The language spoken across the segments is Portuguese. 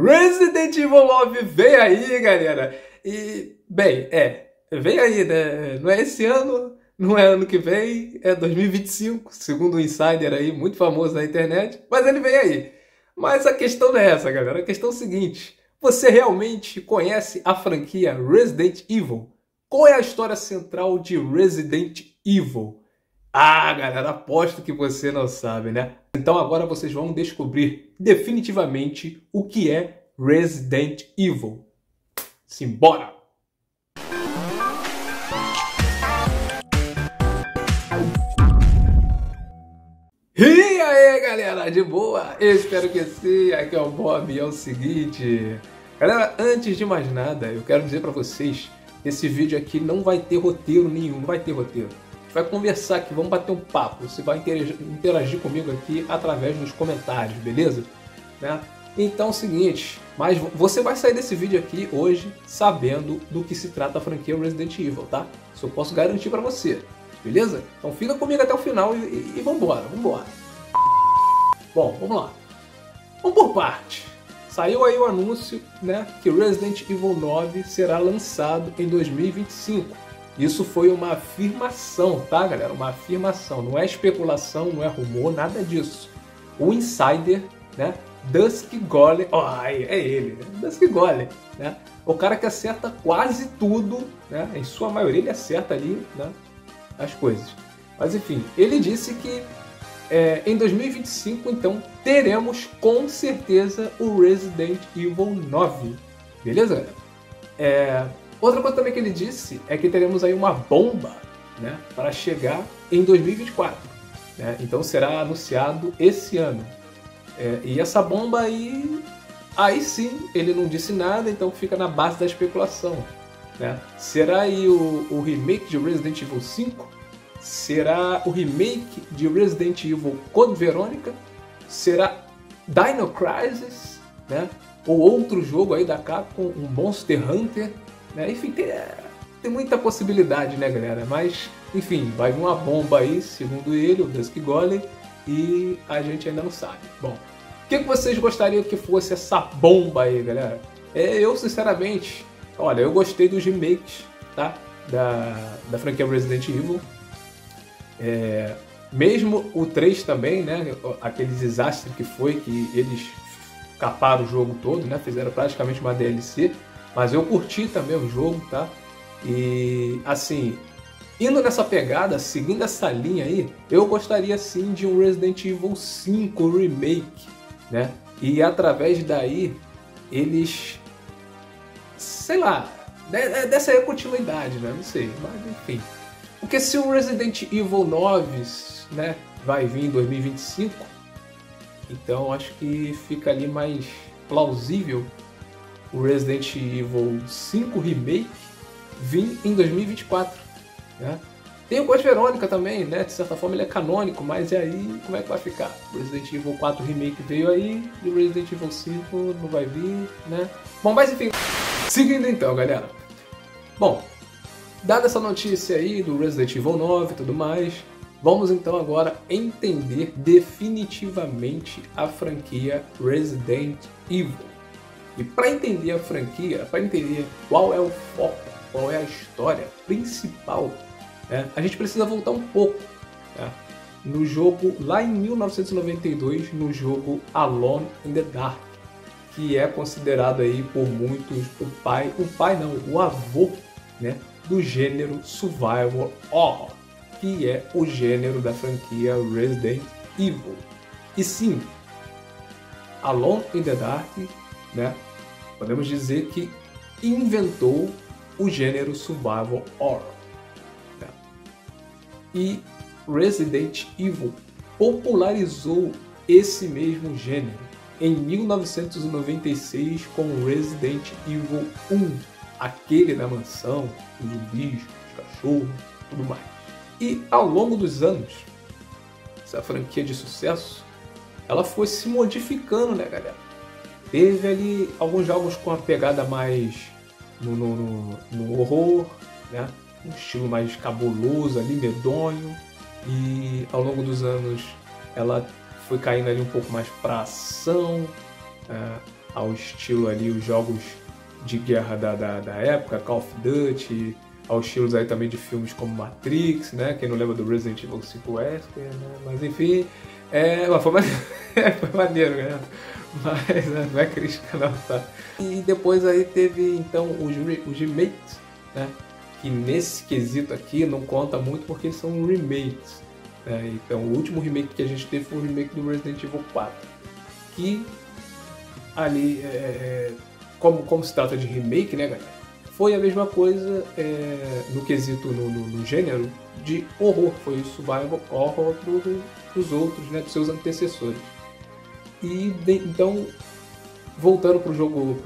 Resident Evil 9 vem aí, galera. E, bem, vem aí, né? Não é esse ano, não é ano que vem, é 2025, segundo um insider aí, muito famoso na internet, mas ele vem aí. Mas a questão não é essa, galera. A questão é o seguinte: você realmente conhece a franquia Resident Evil? Qual é a história central de Resident Evil? Ah, galera, aposto que você não sabe, né? Então agora vocês vão descobrir definitivamente o que é Resident Evil. Simbora! E aí, galera, de boa? Eu espero que sim. Aqui é o Bob e é o seguinte... Galera, antes de mais nada, eu quero dizer pra vocês que esse vídeo aqui não vai ter roteiro nenhum, não vai ter roteiro. A gente vai conversar aqui, vamos bater um papo. Você vai interagir comigo aqui através dos comentários, beleza? Né? Então é o seguinte, mas você vai sair desse vídeo aqui hoje sabendo do que se trata a franquia Resident Evil, tá? Isso eu posso garantir pra você, beleza? Então fica comigo até o final e vambora, vambora. Bom, vamos lá. Vamos por parte. Saiu aí o anúncio, né, que Resident Evil 9 será lançado em 2025. Isso foi uma afirmação, tá, galera? Uma afirmação. Não é especulação, não é rumor, nada disso. O insider, né, Dusk Golem, é ele, né? Dusk Golem, né? O cara que acerta quase tudo, né? Em sua maioria ele acerta ali, né, as coisas. Mas enfim, ele disse que em 2025, então, teremos com certeza o Resident Evil 9. Beleza, galera? Outra coisa também que ele disse é que teremos aí uma bomba, né, para chegar em 2024. Né? Então será anunciado esse ano. E essa bomba aí sim, ele não disse nada, então fica na base da especulação. Né? Será aí o remake de Resident Evil 5? Será o remake de Resident Evil Code Veronica? Será Dino Crisis? Né? Ou outro jogo aí da Capcom, um Monster Hunter? Né? Enfim, tem muita possibilidade, né, galera? Mas, enfim, vai vir uma bomba aí, segundo ele, o Dusk Golem, e a gente ainda não sabe. Bom, o que vocês gostariam que fosse essa bomba aí, galera? Eu, sinceramente, olha, eu gostei dos remakes, tá? Da franquia Resident Evil. Mesmo o 3 também, né? Aquele desastre que foi, que eles caparam o jogo todo, né? Fizeram praticamente uma DLC. Mas eu curti também o jogo, tá? E, assim, indo nessa pegada, seguindo essa linha aí, eu gostaria sim de um Resident Evil 5 Remake, né? E através daí, eles, sei lá, dessa aí a continuidade, né? Não sei, mas enfim. Porque se o Resident Evil 9, né, vai vir em 2025, então acho que fica ali mais plausível o Resident Evil 5 Remake vir em 2024. Né? Tem o Code Veronica também, né? De certa forma ele é canônico, mas e aí como é que vai ficar? O Resident Evil 4 Remake veio aí e o Resident Evil 5 não vai vir, né? Bom, mas enfim, seguindo então, galera. Bom, dada essa notícia aí do Resident Evil 9 e tudo mais, vamos então agora entender definitivamente a franquia Resident Evil. E para entender a franquia, para entender qual é o foco, qual é a história principal, né, a gente precisa voltar um pouco, né, no jogo, lá em 1992, no jogo Alone in the Dark, que é considerado aí por muitos o avô, né, do gênero Survival Horror, que é o gênero da franquia Resident Evil. E sim, Alone in the Dark, né, podemos dizer que inventou o gênero Survival Horror. Né? E Resident Evil popularizou esse mesmo gênero em 1996 com Resident Evil 1, aquele da mansão, os zumbis, os cachorros, tudo mais. E ao longo dos anos, essa franquia de sucesso, ela foi se modificando, né, galera? Teve ali alguns jogos com a pegada mais no horror, né? Um estilo mais cabuloso ali, medonho. E ao longo dos anos ela foi caindo ali um pouco mais para ação. ao estilo ali, os jogos de guerra da época, Call of Duty, aos estilos aí também de filmes como Matrix, né? Quem não lembra do Resident Evil 5 Wesker, né? Mas enfim, mas foi maneiro, foi maneiro, né? Mas não é crítica não, tá? E depois aí teve então os remakes, né? Que nesse quesito aqui não conta muito porque são remakes, né? Então o último remake que a gente teve foi o remake do Resident Evil 4, que ali, como se trata de remake, né, galera? Foi a mesma coisa no quesito, no gênero de horror, foi o survival horror dos outros, né, dos seus antecessores. E então, voltando pro jogo,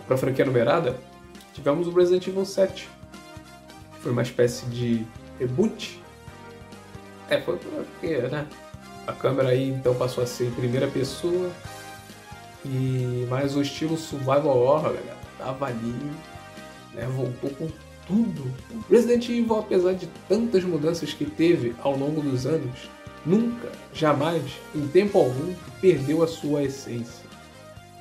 pra franquia numerada, tivemos o Resident Evil 7, que foi uma espécie de reboot. Foi porque, né, a câmera aí então passou a ser em primeira pessoa, mas o estilo survival horror, galera, tava ali, né, voltou com tudo. Resident Evil, apesar de tantas mudanças que teve ao longo dos anos, nunca, jamais, em tempo algum, perdeu a sua essência,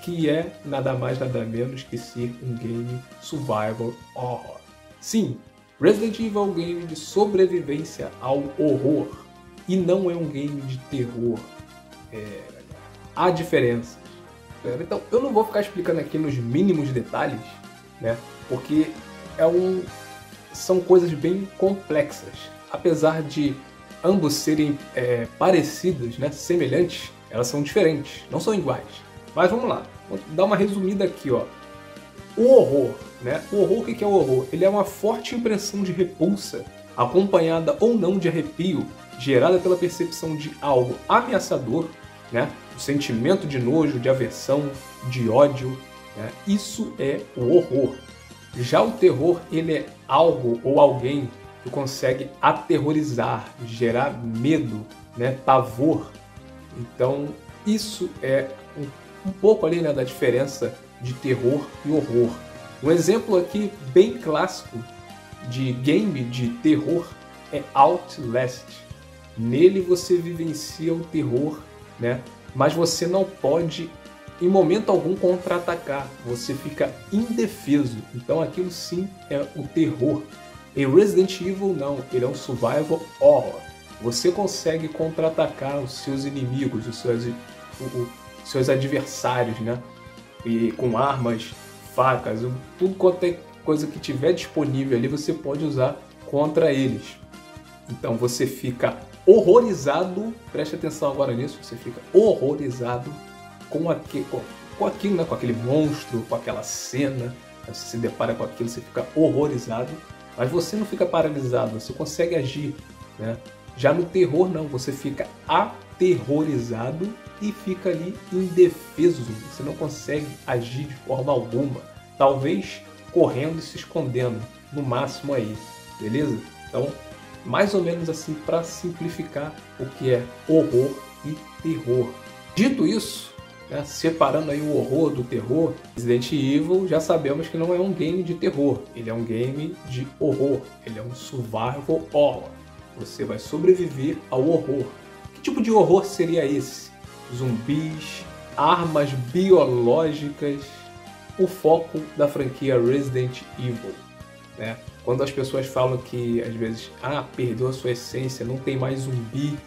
que é nada mais nada menos que ser um game survival horror. Sim, Resident Evil é um game de sobrevivência ao horror e não é um game de terror. Há diferenças. Então, eu não vou ficar explicando aqui nos mínimos detalhes, né? Porque são coisas bem complexas. Apesar de ambos serem parecidos, né, semelhantes, elas são diferentes, não são iguais. Mas vamos lá, vou dar uma resumida aqui, ó. O horror, né? O horror, o que é o horror? Ele é uma forte impressão de repulsa, acompanhada ou não de arrepio, gerada pela percepção de algo ameaçador, né? O sentimento de nojo, de aversão, de ódio, né? Isso é o horror. Já o terror, ele é algo ou alguém que consegue aterrorizar, gerar medo, né? Pavor. Então, isso é um pouco ali, né, da diferença de terror e horror. Um exemplo aqui bem clássico de game de terror é Outlast. Nele você vivencia o terror, né? Mas você não pode, em momento algum, contra-atacar. Você fica indefeso. Então aquilo sim é o terror. Em Resident Evil não, ele é um survival horror. Você consegue contra-atacar os seus inimigos, os seus adversários, né? E com armas, facas, tudo quanto é coisa que tiver disponível ali, você pode usar contra eles. Então você fica horrorizado, preste atenção agora nisso, você fica horrorizado com aquilo, né? Com aquele monstro, com aquela cena. Você se depara com aquilo, você fica horrorizado, mas você não fica paralisado, você consegue agir, né? Já no terror não, você fica aterrorizado e fica ali indefeso, você não consegue agir de forma alguma, talvez correndo e se escondendo, no máximo aí, beleza? Então, mais ou menos assim para simplificar o que é horror e terror. Dito isso, né, separando aí o horror do terror, Resident Evil já sabemos que não é um game de terror, ele é um game de horror, ele é um survival horror. Você vai sobreviver ao horror. Que tipo de horror seria esse? Zumbis, armas biológicas, o foco da franquia Resident Evil, né? Quando as pessoas falam que às vezes perdeu a sua essência, não tem mais zumbi,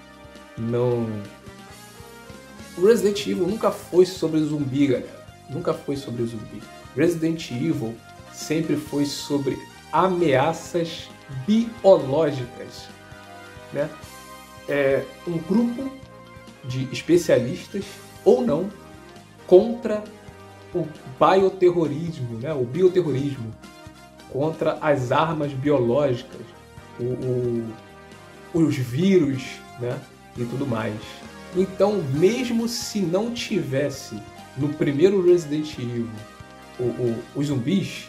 não. O Resident Evil nunca foi sobre zumbi, galera. Nunca foi sobre zumbi. Resident Evil sempre foi sobre ameaças biológicas, né? É um grupo de especialistas ou não contra o bioterrorismo, né? O bioterrorismo, contra as armas biológicas, os vírus, né? E tudo mais. Então, mesmo se não tivesse no primeiro Resident Evil os zumbis,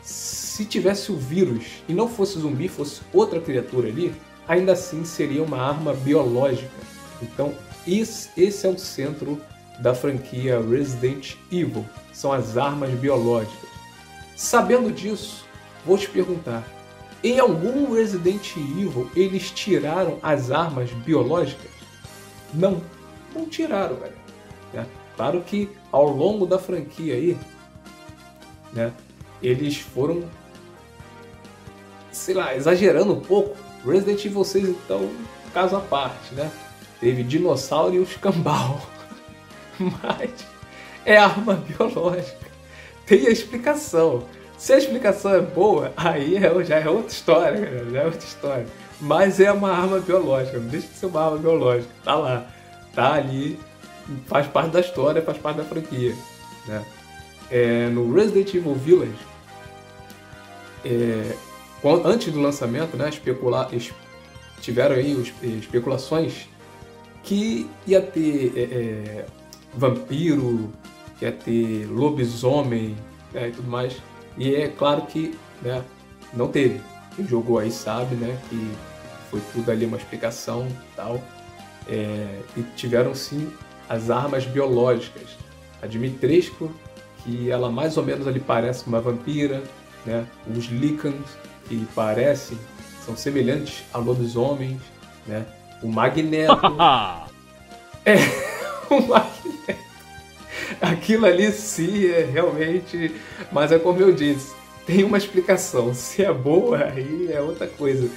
se tivesse o vírus e não fosse zumbi, fosse outra criatura ali, ainda assim seria uma arma biológica. Então, esse é o centro da franquia Resident Evil, são as armas biológicas. Sabendo disso, vou te perguntar, em algum Resident Evil eles tiraram as armas biológicas? Não tiraram, galera. Claro que ao longo da franquia aí, né, eles foram, sei lá, exagerando um pouco. Resident Evil 6, então, caso à parte, né? Teve dinossauro e o escambau. Mas é arma biológica. Tem a explicação. Se a explicação é boa, aí já é outra história, cara. Já é outra história. Mas é uma arma biológica. Não deixa de ser uma arma biológica. Tá lá. Tá ali. Faz parte da história, faz parte da franquia. Né? No Resident Evil Village, antes do lançamento, né, tiveram aí especulações que ia ter vampiro, que ia ter lobisomem, né, e tudo mais. E é claro que, né, não teve. Quem jogou aí sabe, né, que foi tudo ali uma explicação e tal. E tiveram sim as armas biológicas. A Dimitrescu, que ela mais ou menos ali parece uma vampira, né? Os Lycans, que parecem, são semelhantes a lobisomens, né? O Magneto. O Magneto. Aquilo ali sim é realmente... Mas é como eu disse, tem uma explicação. Se é boa, aí é outra coisa.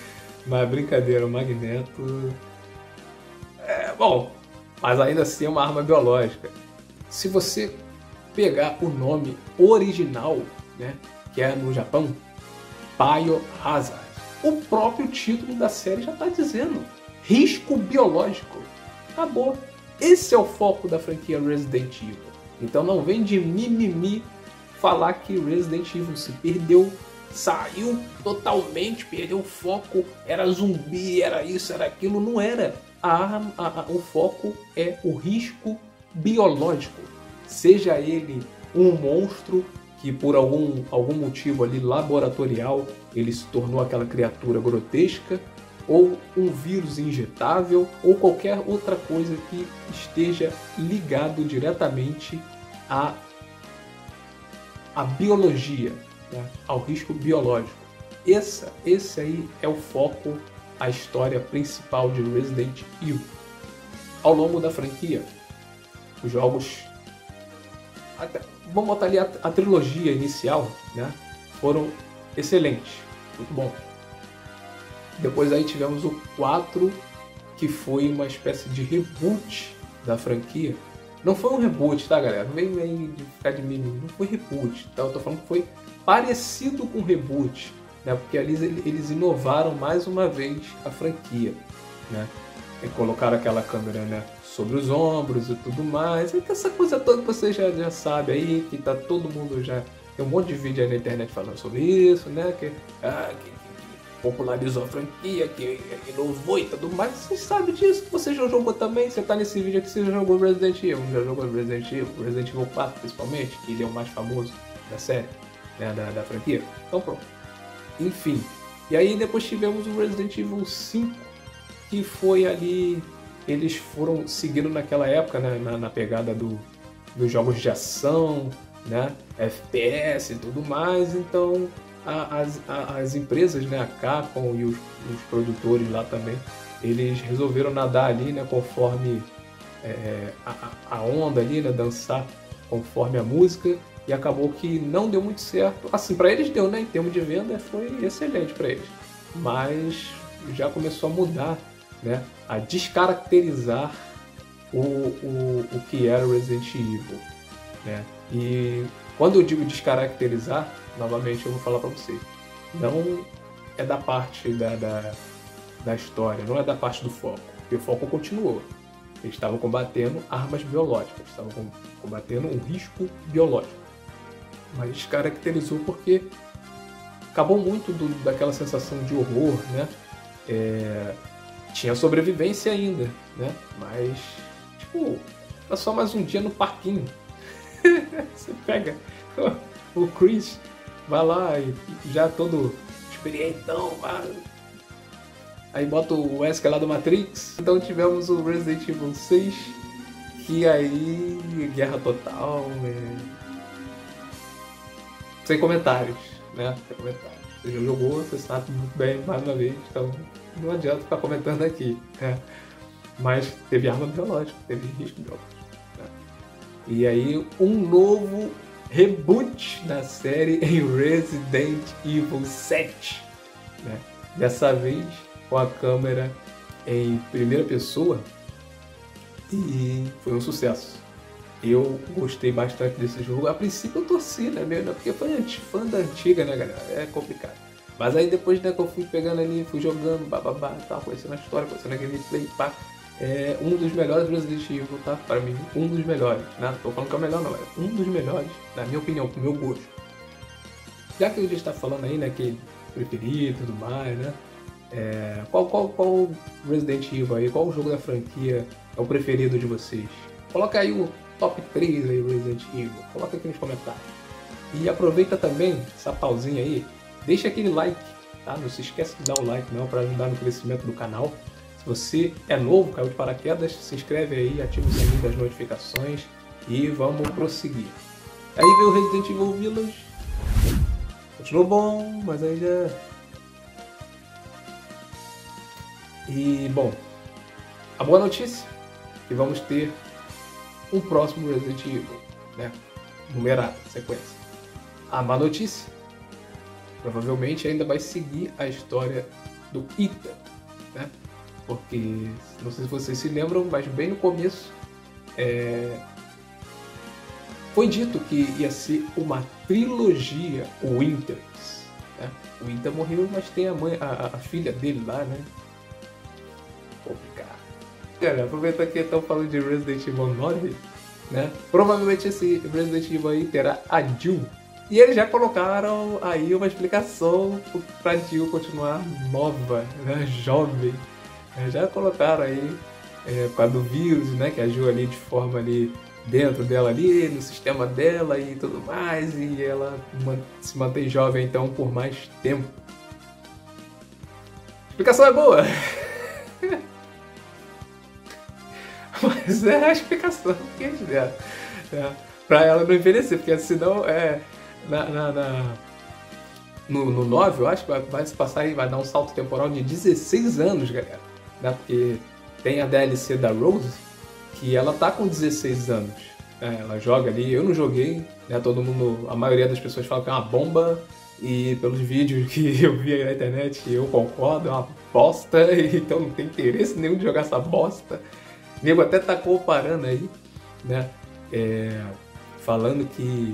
Mas brincadeira, o Magneto... bom, mas ainda assim é uma arma biológica. Se você pegar o nome original, né, que é no Japão, Biohazard, o próprio título da série já está dizendo: risco biológico. Acabou. Esse é o foco da franquia Resident Evil. Então não vem de mimimi falar que Resident Evil se perdeu, saiu totalmente, perdeu o foco, era zumbi, era isso, era aquilo. Não era. O foco é o risco biológico. Seja ele um monstro que por algum motivo ali laboratorial ele se tornou aquela criatura grotesca, ou um vírus injetável, ou qualquer outra coisa que esteja ligado diretamente à biologia, né? Ao risco biológico. Esse aí é o foco, a história principal de Resident Evil. Ao longo da franquia, os jogos, vamos botar ali a trilogia inicial, né, foram excelentes, muito bom. Depois aí tivemos o 4, que foi uma espécie de reboot da franquia. Não foi um reboot, tá, galera? Não vem de ficar de mimimi, não foi reboot, tá? Eu tô falando que foi parecido com reboot, né? Porque ali eles inovaram mais uma vez a franquia, né? E colocaram aquela câmera, né, sobre os ombros e tudo mais. E essa coisa toda que você já sabe aí, que tá todo mundo já... Tem um monte de vídeo aí na internet falando sobre isso, né? Que popularizou a franquia, que inovou e tudo mais. Você sabe disso, você já jogou também. Você tá nesse vídeo aqui, você já jogou Resident Evil. Já jogou Resident Evil 4 principalmente, que ele é o mais famoso da série, né, da franquia. Então pronto. Enfim. E aí depois tivemos o Resident Evil 5, que foi ali... Eles foram seguindo naquela época, né, na pegada dos jogos de ação, né, FPS e tudo mais. Então as empresas, né, a Capcom e os produtores lá também, eles resolveram nadar ali, né, conforme a onda ali, né, dançar conforme a música, e acabou que não deu muito certo. Assim, para eles deu, né, em termos de venda foi excelente para eles, mas já começou a mudar, né, a descaracterizar o que era o Resident Evil, né? E quando eu digo descaracterizar, novamente eu vou falar para você, não é da parte da história, não é da parte do foco, porque o foco continuou. Eles estavam combatendo armas biológicas, estavam combatendo um risco biológico, mas descaracterizou porque acabou muito daquela sensação de horror, né? Tinha sobrevivência ainda, né? Mas, tipo, era só mais um dia no parquinho. Você pega o Chris, vai lá e já todo experientão, aí bota o Wesker lá do Matrix. Então tivemos o Resident Evil 6, que aí, guerra total, sem comentários, né? Sem comentários. Você já jogou, você sabe muito bem, mais uma vez, então não adianta ficar comentando aqui, né? Mas teve arma biológica, teve risco biológico, né? E aí um novo reboot da série em Resident Evil 7, né? Dessa vez com a câmera em primeira pessoa, e foi um sucesso. Eu gostei bastante desse jogo. A princípio eu torci, né, mesmo, porque foi fã da antiga, né, galera? É complicado. Mas aí depois, né, que eu fui pegando ali, fui jogando, bababá, tal, conhecendo a história, conhecendo a gameplay, pá. É um dos melhores Resident Evil, tá? Para mim, um dos melhores, né? Tô falando que é o melhor não, é um dos melhores, na minha opinião, pro meu gosto. Já que a gente está falando aí, né, que preferido e tudo mais, né? Qual Resident Evil aí, qual o jogo da franquia é o preferido de vocês? Coloca aí o top 3 aí, Resident Evil, coloca aqui nos comentários. E aproveita também essa pausinha aí, deixa aquele like, tá? Não se esquece de dar o like não, para ajudar no crescimento do canal. Se você é novo, caiu de paraquedas, se inscreve aí, ativa o sininho das notificações e vamos prosseguir. Aí veio o Resident Evil Village, continuou bom, mas aí já... E, bom, a boa notícia é que vamos ter um próximo Resident Evil, né? Numerado, sequência. A má notícia, provavelmente ainda vai seguir a história do Ethan, né? Porque, não sei se vocês se lembram, mas bem no começo foi dito que ia ser uma trilogia Winters, né? O Ethan morreu, mas tem a filha dele lá, né? Complicado. Cara, aproveitar que estão falando de Resident Evil 9, né? Provavelmente esse Resident Evil aí terá a Jill. E eles já colocaram aí uma explicação pra Jill continuar nova, né? Jovem. Já colocaram aí por causa do vírus, né? Que agiu ali de forma ali dentro dela ali, no sistema dela e tudo mais. E ela se mantém jovem então por mais tempo. A explicação é boa. Mas é a explicação que eles deram, né? Pra ela não envelhecer, porque senão no 9, eu acho que vai se passar aí, vai dar um salto temporal de 16 anos, galera, né? Porque tem a DLC da Rose, que ela tá com 16 anos, né? Ela joga ali, eu não joguei, né? Todo mundo, a maioria das pessoas fala que é uma bomba, e pelos vídeos que eu vi aí na internet, eu concordo, é uma bosta, então não tem interesse nenhum de jogar essa bosta. O nego até tá comparando aí, né? Falando que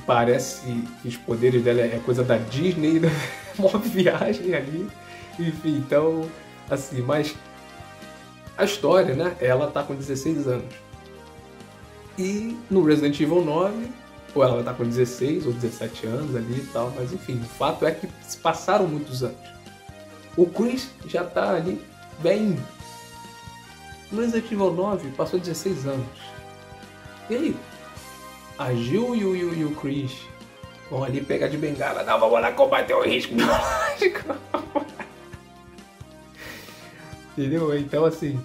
parece que os poderes dela é coisa da Disney, né? Uma viagem ali. Enfim, então, assim, mas a história, né? Ela tá com 16 anos. E no Resident Evil 9, ou ela vai estar com 16 ou 17 anos ali e tal, mas enfim, o fato é que se passaram muitos anos. O Chris já tá ali bem. No Resident Evil 9 passou 16 anos. E aí? A Jill e o Chris vão ali pegar de bengala. Não, vamos lá combater o risco biológico. Entendeu? Então, assim,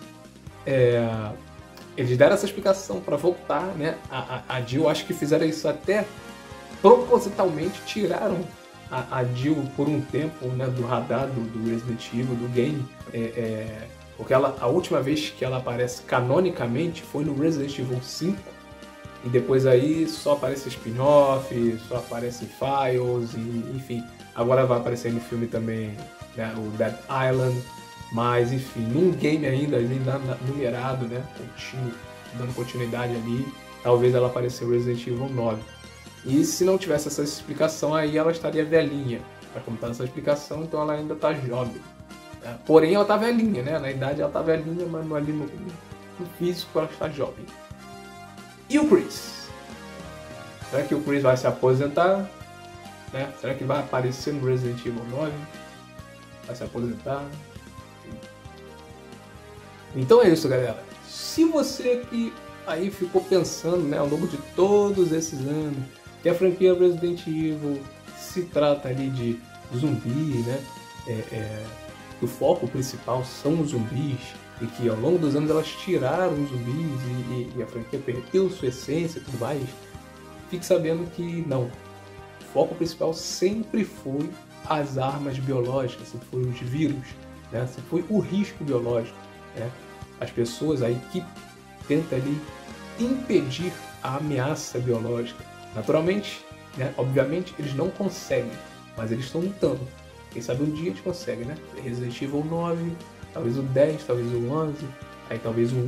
eles deram essa explicação para voltar, né? A Jill, acho que fizeram isso até propositalmente, tiraram a Jill por um tempo, né, do radar do Resident Evil, do game. Porque a última vez que ela aparece canonicamente foi no Resident Evil 5, e depois aí só aparece spin-off, só aparece files, e, enfim. Agora vai aparecer no filme também, né, o Dead Island, mas enfim, num game ainda numerado, né, dando continuidade ali, talvez ela apareceu no Resident Evil 9. E se não tivesse essa explicação aí, ela estaria velhinha. Para contar essa explicação, então ela ainda está jovem. Porém, ela tá velhinha, né? Na idade ela tá velhinha, mas ali no físico ela está jovem. E o Chris? Será que o Chris vai se aposentar? Né? Será que vai aparecer no Resident Evil 9? Vai se aposentar? Então é isso, galera. Se você que aí ficou pensando, né, ao longo de todos esses anos, que a franquia Resident Evil se trata ali de zumbi, né? O foco principal são os zumbis, e que ao longo dos anos elas tiraram os zumbis e a franquia perdeu sua essência e tudo mais, fique sabendo que não. O foco principal sempre foi as armas biológicas, sempre foi os vírus, né? Sempre foi o risco biológico, né? As pessoas, a equipe, tenta ali impedir a ameaça biológica. Naturalmente, né? Obviamente, eles não conseguem, mas eles estão lutando. Quem sabe um dia eles conseguem, né? Resident Evil 9, talvez o 10, talvez o 11, aí talvez o 1,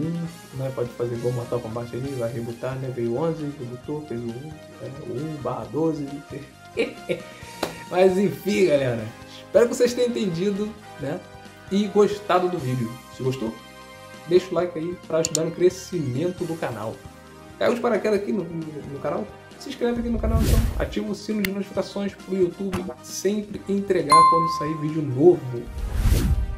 né? Pode fazer igual Mortal Kombat ali, vai rebutar, né? Veio o 11, rebutou, fez o 1, o 1/12. Mas enfim, galera, espero que vocês tenham entendido, né? E gostado do vídeo. Se gostou, deixa o like aí para ajudar no crescimento do canal. Caiu de paraquedas aqui no canal? Se inscreve aqui no canal, então. Ativa o sino de notificações para o YouTube sempre entregar quando sair vídeo novo.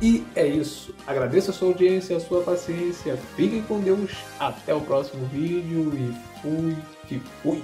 E é isso. Agradeço a sua audiência, a sua paciência. Fiquem com Deus. Até o próximo vídeo e fui que fui.